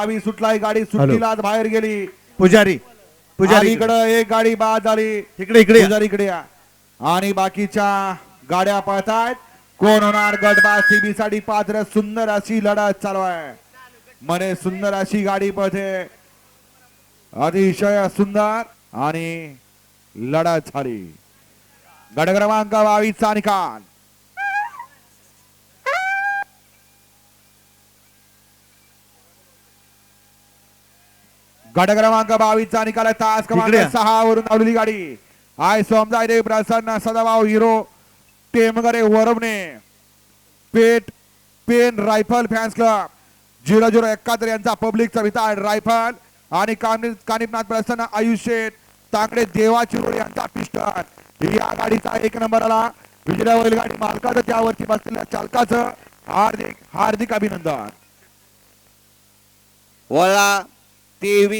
22 सुटलाय गाडी सुट्टीला बाहेर गेली. पुजारी पुजारी इकडे एक गाडी बाद झाली. इकडे इकडे पुजारी इकडे या. आणि बाकीच्या गाड्या पळतायत. कोण होणार गटबाज सीबी साठी पात्र. सुंदर अशी लढत चालू आहे. मने सुंदर अशी गाडी पळते. अतिशय सुंदर आणि लढत झाली. गट क्रमांक 22 चा निकाल. गट क्रमांक 22 चा निकाल आहे. तास क्रमांक 6 वरून धावलेली गाडी आय सोमजायदेव प्रसन्न सदाभाऊ हिरो टेमगरे वरवणे पेन रायफल फॅन्स क्लब 0071 यांचा पब्लिकचा विताड रायफल आणि कानिपनाथ प्रसन्न आयुष्य तांगडे देवा चिरोड यांचा पिस्टन. या गाडीचा 1 नंबर आला. विजयावरील गाडी मालकाचं त्यावरती बसलेल्या चालकाचं हार्दिक हार्दिक अभिनंदन. वळा 23